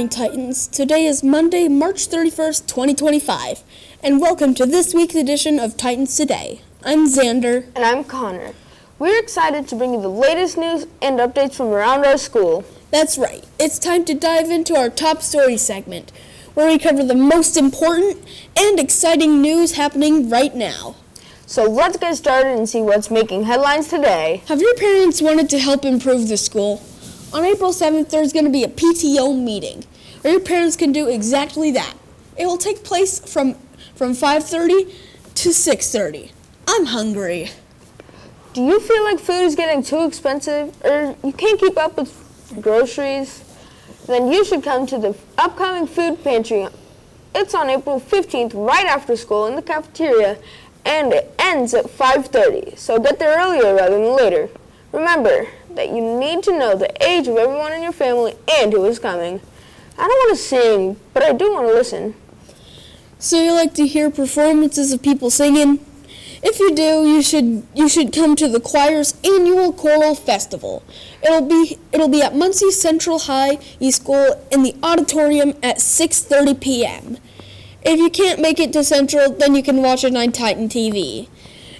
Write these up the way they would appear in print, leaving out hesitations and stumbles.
morning, Titans. Today is Monday, March 31st, 2025, and welcome to this week's edition of Titans Today. I'm Xander. And I'm Connor. We're excited to bring you the latest news and updates from around our school. That's right. It's time to dive into our top story segment, where we cover the most important and exciting news happening right now. So let's get started and see what's making headlines today. Have your parents wanted to help improve the school? On April 7th, there's going to be a PTO meeting, where your parents can do exactly that. It will take place from 5:30 to 6:30. I'm hungry. Do you feel like food is getting too expensive or you can't keep up with groceries? Then you should come to the upcoming food pantry. It's on April 15th, right after school in the cafeteria, and it ends at 5:30, so get there earlier rather than later. Remember that you need to know the age of everyone in your family and who is coming. I don't want to sing, but I do want to listen. So you like to hear performances of people singing? If you do, you should come to the choir's annual choral festival. It'll be at Muncie Central High School in the auditorium at 6:30 p.m. If you can't make it to Central, then you can watch it on Titan TV.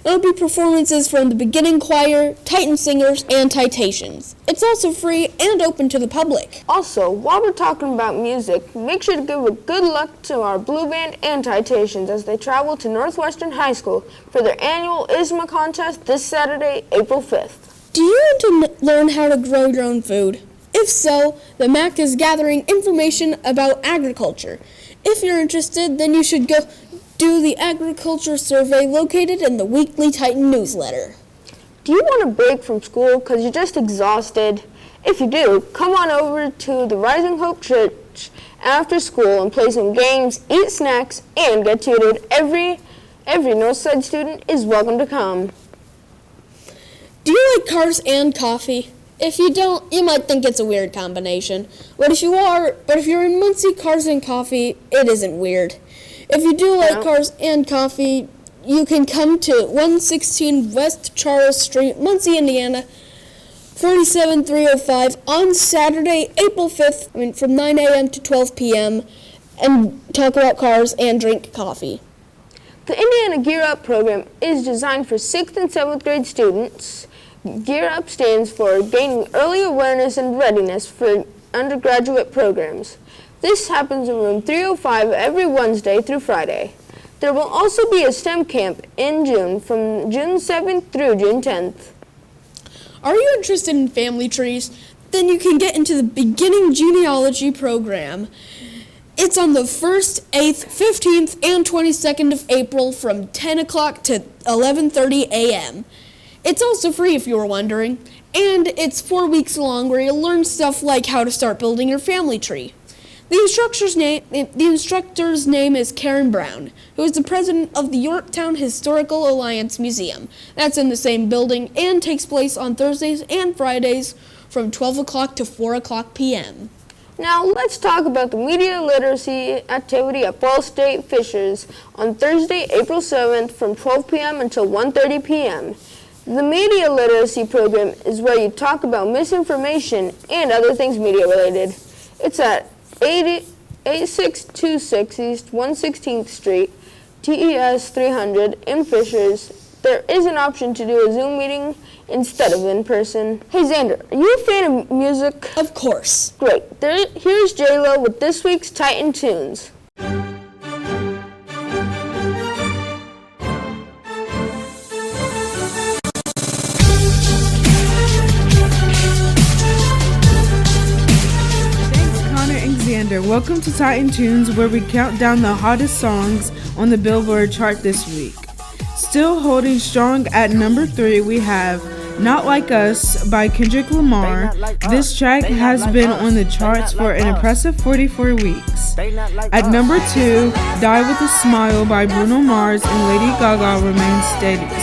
It'll be performances from the beginning choir, Titan singers, and Titations. It's also free and open to the public. Also, while we're talking about music, make sure to give a good luck to our Blue Band and Titations as they travel to Northwestern High School for their annual ISMA contest this Saturday, April 5th. Do you want to learn how to grow your own food? If so, the MAC is gathering information about agriculture. If you're interested, then you should go do the agriculture survey located in the weekly Titan newsletter. Do you want a break from school because you're just exhausted? If you do, come on over to the Rising Hope Church after school and play some games, eat snacks, and get tutored. Every Northside student is welcome to come. Do you like cars and coffee? If you don't, you might think it's a weird combination. But if you're in Muncie, cars and coffee, it isn't weird. If you do like cars and coffee, you can come to 116 West Charles Street, Muncie, Indiana, 47305 on Saturday, April 5th, from 9 a.m. to 12 p.m. and talk about cars and drink coffee. The Indiana Gear Up program is designed for 6th and 7th grade students. Gear Up stands for Gaining Early Awareness and Readiness for Undergraduate Programs. This happens in room 305 every Wednesday through Friday. There will also be a STEM camp in June from June 7th through June 10th. Are you interested in family trees? Then you can get into the beginning genealogy program. It's on the 1st, 8th, 15th, and 22nd of April from 10 o'clock to 11:30 a.m. It's also free if you were wondering, and it's 4 weeks long where you'll learn stuff like how to start building your family tree. The instructor's name is Karen Brown, who is the president of the Yorktown Historical Alliance Museum. That's in the same building and takes place on Thursdays and Fridays from 12 o'clock to 4 o'clock p.m. Now let's talk about the media literacy activity at Ball State Fishers on Thursday, April 7th from 12 p.m. until 1:30 p.m. The media literacy program is where you talk about misinformation and other things media related. It's at 8626 East 116th Street, TES 300 in Fishers. There is an option to do a Zoom meeting instead of in person. Hey Xander, are you a fan of music? Of course. Great. Here's J-Lo with this week's Titan Tunes. Welcome to Titan Tunes, where we count down the hottest songs on the Billboard chart this week. Still holding strong at number 3, we have Not Like Us by Kendrick Lamar. This track has been on the charts for an impressive 44 weeks. At number 2, Die With a Smile by Bruno Mars and Lady Gaga remains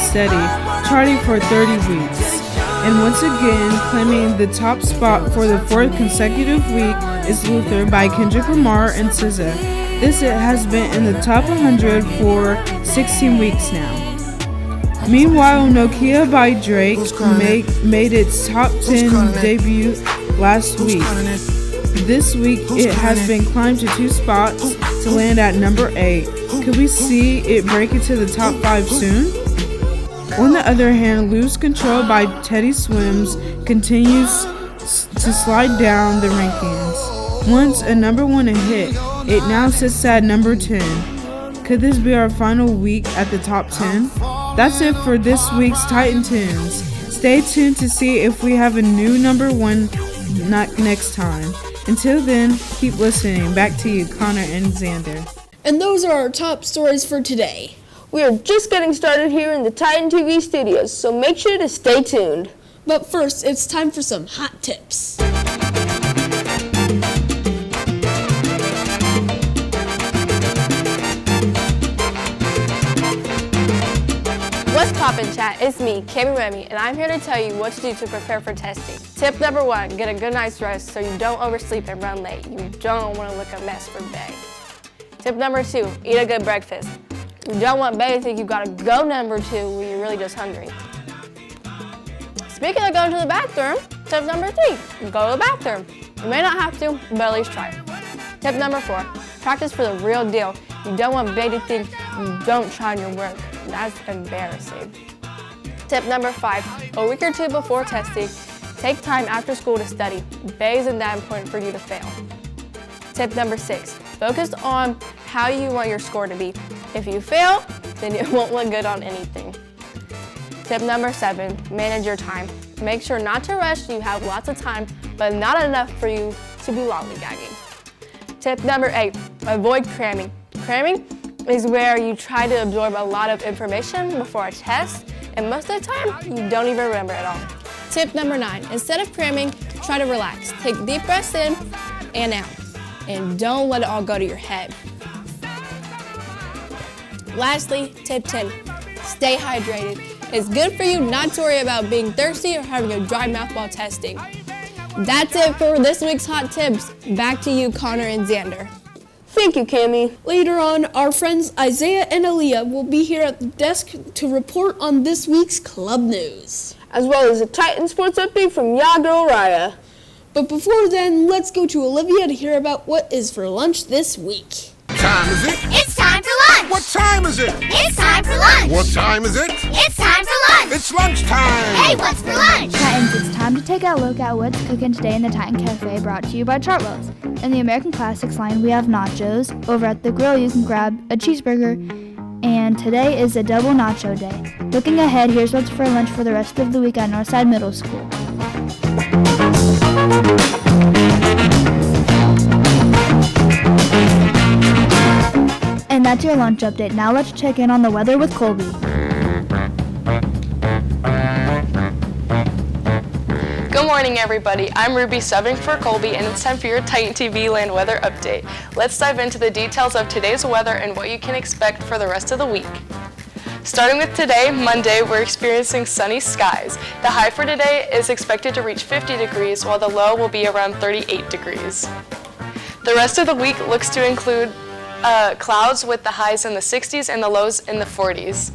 steady, charting for 30 weeks. And once again, claiming the top spot for the 4th consecutive week is Luther by Kendrick Lamar and SZA. This has been in the top 100 for 16 weeks now. Meanwhile, Nokia by Drake made its top 10 debut last week. This week, it has been climbed to 2 spots to land at number 8. Could we see it break into the top 5 soon? On the other hand, Lose Control by Teddy Swims continues to slide down the rankings. Once a number 1 hit, it now sits at number 10. Could this be our final week at the top 10? That's it for this week's Titan Tunes. Stay tuned to see if we have a new number 1 next time. Until then, keep listening. Back to you, Connor and Xander. And those are our top stories for today. We are just getting started here in the Titan TV studios, so make sure to stay tuned. But first, it's time for some hot tips. What's poppin', chat? It's me, Cami Remy, and I'm here to tell you what to do to prepare for testing. Tip number 1, get a good night's rest so you don't oversleep and run late. You don't want to look a mess for Bay. Tip number 2, eat a good breakfast. You don't want Bay to think you gotta go number 2 when you're really just hungry. Speaking of going to the bathroom, tip number 3, go to the bathroom. You may not have to, but at least try. Tip number 4, practice for the real deal. You don't want Bay to think you don't try on your work. That's embarrassing. Tip number 5, a week or 2 before testing, take time after school to study. Bay isn't that important for you to fail. Tip number 6, focus on how you want your score to be. If you fail, then it won't look good on anything. Tip number 7, manage your time. Make sure not to rush, you have lots of time, but not enough for you to be lollygagging. Tip number 8, avoid cramming. Cramming is where you try to absorb a lot of information before a test, and most of the time, you don't even remember it all. Tip number 9, instead of cramming, try to relax. Take deep breaths in and out, and don't let it all go to your head. Lastly, tip 10, stay hydrated. It's good for you not to worry about being thirsty or having a dry mouth while testing. That's it for this week's Hot Tips. Back to you, Connor and Xander. Thank you, Cami. Later on, our friends Isaiah and Aaliyah will be here at the desk to report on this week's club news, As well as a Titan sports update from your girl Raya. But before then, let's go to Olivia to hear about what is for lunch this week. Time is it? It's time for lunch! What time is it? It's time for lunch! What time is it? It's time for lunch! It's lunchtime! Hey, what's for lunch? Titans, it's time to take a look at what's cooking today in the Titan Cafe, brought to you by Chartwell's. In the American Classics line, we have nachos. Over at the grill, you can grab a cheeseburger. And today is a double nacho day. Looking ahead, here's what's for lunch for the rest of the week at Northside Middle School. And that's your lunch update. Now let's check in on the weather with Colby. Good morning, everybody. I'm Ruby subbing for Colby, and it's time for your Titan TV Land weather update. Let's dive into the details of today's weather and what you can expect for the rest of the week. Starting with today, Monday, we're experiencing sunny skies. The high for today is expected to reach 50 degrees, while the low will be around 38 degrees. The rest of the week looks to include clouds with the highs in the 60s and the lows in the 40s.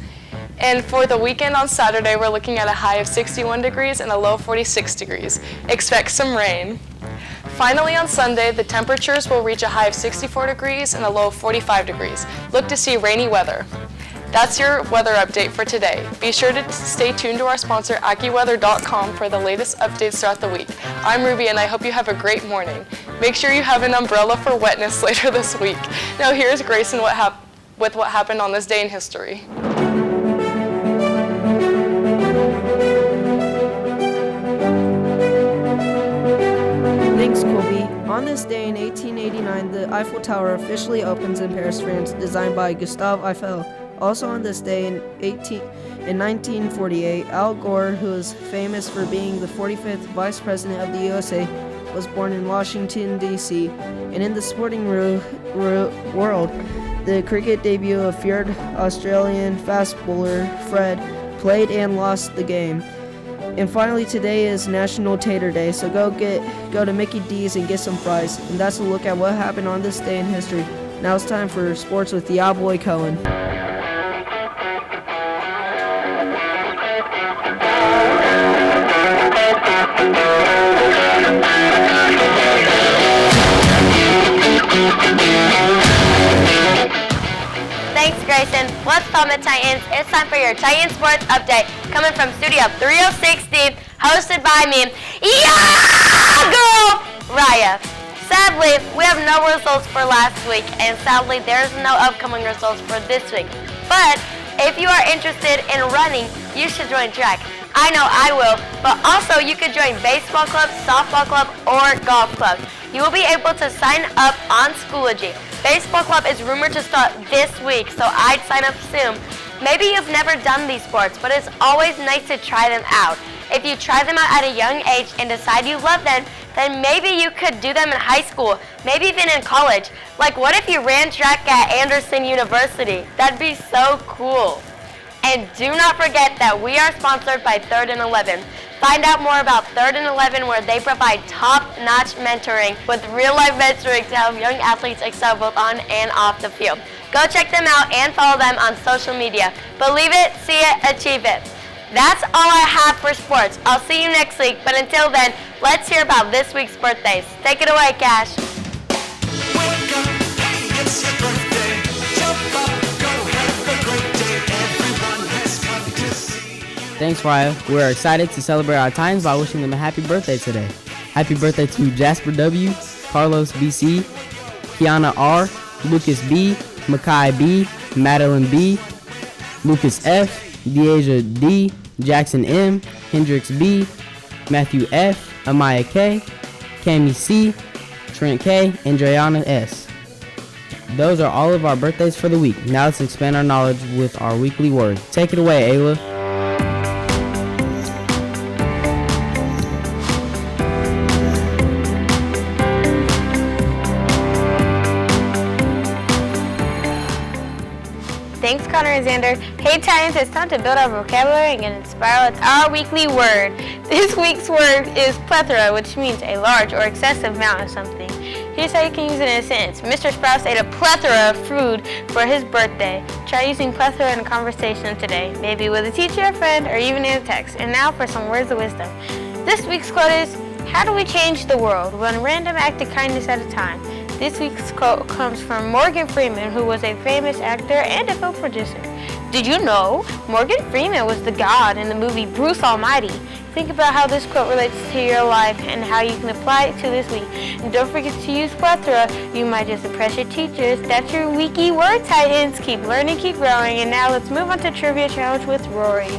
And for the weekend on Saturday, we're looking at a high of 61 degrees and a low of 46 degrees. Expect some rain. Finally, on Sunday, the temperatures will reach a high of 64 degrees and a low of 45 degrees. Look to see rainy weather. That's your weather update for today. Be sure to stay tuned to our sponsor, AccuWeather.com, for the latest updates throughout the week. I'm Ruby, and I hope you have a great morning. Make sure you have an umbrella for wetness later this week. Now here's Grayson with what happened on this day in history. Thanks, Colby. On this day in 1889, the Eiffel Tower officially opens in Paris, France, designed by Gustave Eiffel. Also on this day in 1948, Al Gore, who is famous for being the 45th Vice President of the USA, was born in Washington, D.C. And in the sporting world, the cricket debut of feared Australian fast bowler Fred played and lost the game. And finally, today is National Tater Day, so go to Mickey D's and get some fries. And that's a look at what happened on this day in history. Now it's time for sports with Ya Boy Cohen. What's poppin', Titans? It's time for your Titan Sports Update, coming from Studio 316, hosted by me, girl, Raya. Sadly, we have no results for last week, and sadly, there's no upcoming results for this week. But if you are interested in running, you should join track. I know I will, but also you could join baseball club, softball club, or golf club. You will be able to sign up on Schoology. Baseball club is rumored to start this week, so I'd sign up soon. Maybe you've never done these sports, but it's always nice to try them out. If you try them out at a young age and decide you love them, then maybe you could do them in high school, maybe even in college. Like, what if you ran track at Anderson University? That'd be so cool. And do not forget that we are sponsored by 3rd and 11. Find out more about 3rd and 11, where they provide top-notch mentoring with real-life mentoring to help young athletes excel both on and off the field. Go check them out and follow them on social media. Believe it, see it, achieve it. That's all I have for sports. I'll see you next week, but until then, let's hear about this week's birthdays. Take it away, Cash. Welcome, hey, it's your birthday. Jump up, go have a great day. Everyone has come to see you. Thanks, Raya. We're excited to celebrate our Titans by wishing them a happy birthday today. Happy birthday to Jasper W., Carlos BC, Kiana R., Lucas B., Makai B., Madeline B., Lucas F., Deasia D., Jackson M., Hendrix B., Matthew F., Amaya K., Cami C., Trent K., and Drayana S. Those are all of our birthdays for the week. Now let's expand our knowledge with our weekly word. Take it away, Ayla. Thanks, Connor and Xander. Hey, Titans, it's time to build our vocabulary and get inspired with our weekly word. This week's word is plethora, which means a large or excessive amount of something. Here's how you can use it in a sentence. Mr. Sprouse ate a plethora of food for his birthday. Try using plethora in a conversation today, maybe with a teacher, a friend, or even in a text. And now for some words of wisdom. This week's quote is, how do we change the world? One random act of kindness at a time. This week's quote comes from Morgan Freeman, who was a famous actor and a film producer. Did you know Morgan Freeman was the god in the movie Bruce Almighty? Think about how this quote relates to your life and how you can apply it to this week. And don't forget to use plethora. You might just impress your teachers. That's your weeky word, Titans. Keep learning, keep growing. And now let's move on to Trivia Challenge with Rory.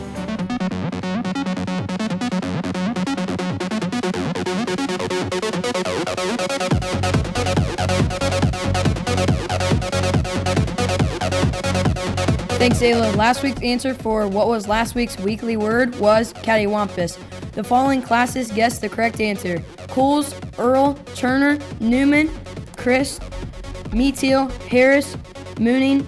Thanks, Ayla. Last week's answer for what was last week's weekly word was cattywampus. The following classes guessed the correct answer. Coles, Earl, Turner, Newman, Chris, Meteal, Harris, Mooning,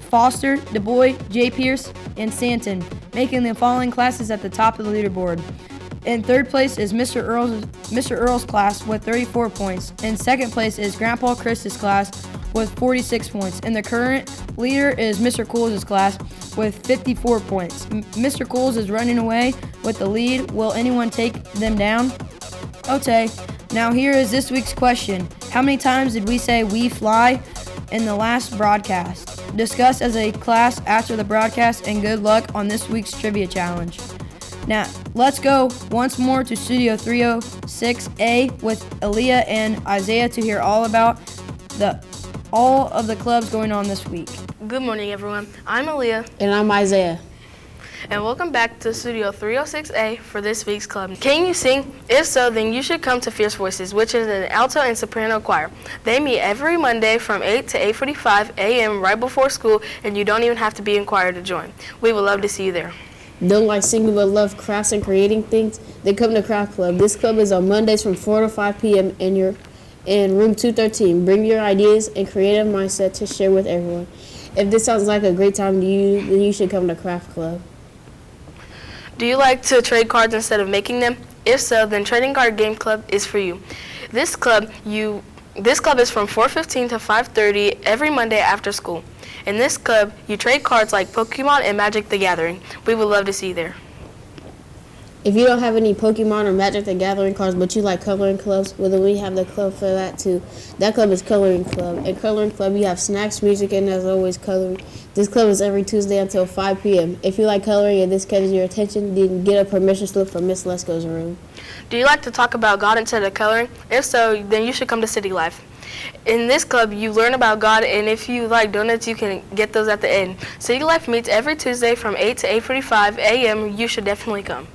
Foster, DuBois, J. Pierce, and Santon, making the following classes at the top of the leaderboard. In third place is Mr. Earl's class with 34 points. In second place is Grandpa Chris's class with 46 points. And the current leader is Mr. Coles' class with 54 points. Mr. Coles is running away with the lead. Will anyone take them down? Okay, now here is this week's question. How many times did we say "we fly" in the last broadcast? Discuss as a class after the broadcast, and good luck on this week's trivia challenge. Now, let's go once more to Studio 306A with Aaliyah and Isaiah to hear all about all of the clubs going on this week. Good morning, everyone. I'm Aaliyah. And I'm Isaiah. And welcome back to Studio 306A for this week's club. Can you sing? If so, then you should come to Fierce Voices, which is an alto and soprano choir. They meet every Monday from 8 to 8:45 a.m. right before school, and you don't even have to be in choir to join. We would love to see you there. Don't like singing but love crafts and creating things? Then come to Craft Club. This club is on Mondays from 4 to 5 p.m. in room 213. Bring your ideas and creative mindset to share with everyone. If this sounds like a great time to you, then you should come to Craft Club. Do you like to trade cards instead of making them? If so, then Trading Card Game Club is for you. This club is from 4:15 to 5:30 every Monday after school. In this club, you trade cards like Pokemon and Magic the Gathering. We would love to see you there. If you don't have any Pokemon or Magic the Gathering cards, but you like coloring clubs, well, then we have the club for that too. That club is Coloring Club. In Coloring Club, you have snacks, music, and as always, coloring. This club is every Tuesday until 5 p.m. If you like coloring and this catches your attention, then get a permission slip from Miss Lesko's room. Do you like to talk about God instead of coloring? If so, then you should come to City Life. In this club, you learn about God, and if you like donuts, you can get those at the end. City Life meets every Tuesday from 8 to 8:45 a.m. You should definitely come.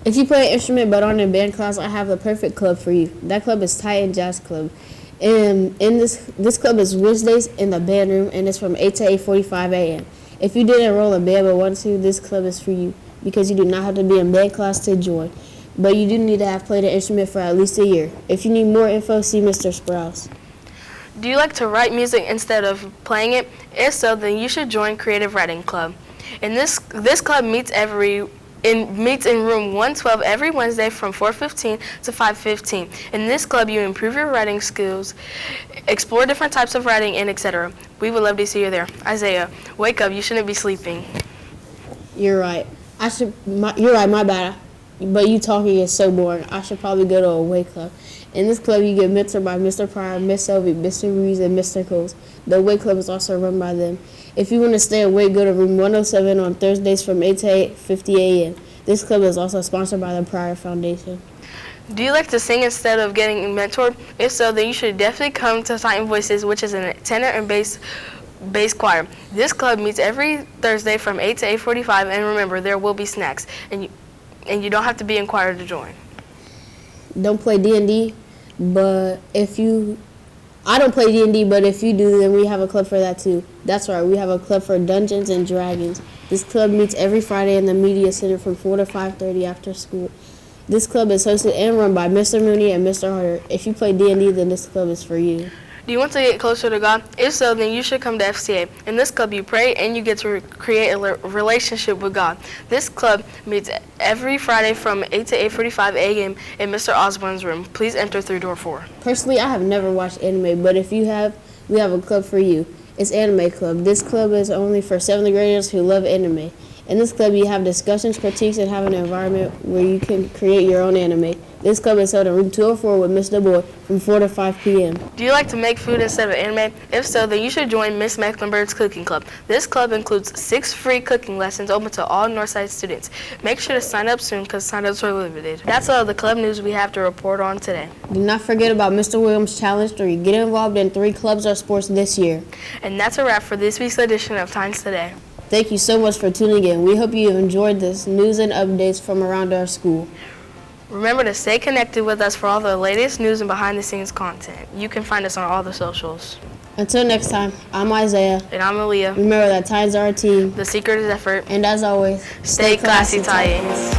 If you play an instrument but aren't in band class, I have the perfect club for you. That club is Titan Jazz Club. And in this club is Wednesdays in the band room, and it's from 8 to 8:45 a.m. If you didn't enroll in band but want to, this club is for you because you do not have to be in band class to join. But you do need to have played an instrument for at least a year. If you need more info, see Mr. Sprouse. Do you like to write music instead of playing it? If so, then you should join Creative Writing Club. And this club meets in room 112 every Wednesday from 4:15 to 5:15. In this club, you improve your writing skills, explore different types of writing, and etc. We would love to see you there. Isaiah, wake up. You shouldn't be sleeping. You're right. You're right, my bad. But you talking is so boring. I should probably go to a awake club. In this club, you get mentored by Mr. Pryor, Miss Selvey, Mr. Ruiz, and Mr. Coles. The awake club is also run by them. If you want to stay awake, go to room 107 on Thursdays from 8 to 8:50 a.m. This club is also sponsored by the Pryor Foundation. Do you like to sing instead of getting mentored? If so, then you should definitely come to Titan Voices, which is a tenor and bass choir. This club meets every Thursday from 8 to 8:45, and remember, there will be snacks, and you don't have to be in choir to join. Don't play D&D, but I don't play D&D, but if you do, then we have a club for that too. That's right, we have a club for Dungeons and Dragons. This club meets every Friday in the Media Center from 4 to 5:30 after school. This club is hosted and run by Mr. Mooney and Mr. Harder. If you play D&D, then this club is for you. Do you want to get closer to God? If so, then you should come to FCA. In this club, you pray and you get to create a relationship with God. This club meets every Friday from 8 to 8:45 a.m. in Mr. Osborne's room. Please enter through door 4. Personally, I have never watched anime, but if you have, we have a club for you. It's Anime Club. This club is only for 7th graders who love anime. In this club, you have discussions, critiques, and have an environment where you can create your own anime. This club is held in room 204 with Miss DuBois from 4 to 5 p.m. Do you like to make food instead of anime? If so, then you should join Miss Mecklenburg's Cooking Club. This club includes 6 free cooking lessons open to all Northside students. Make sure to sign up soon because sign-ups are limited. That's all the club news we have to report on today. Do not forget about Mr. Williams' Challenge 3. Get involved in 3 clubs or sports this year. And that's a wrap for this week's edition of Times Today. Thank you so much for tuning in. We hope you enjoyed this news and updates from around our school. Remember to stay connected with us for all the latest news and behind-the-scenes content. You can find us on all the socials. Until next time, I'm Isaiah. And I'm Aaliyah. Remember that Titans are our team. The secret is effort. And as always, stay classy, Titans.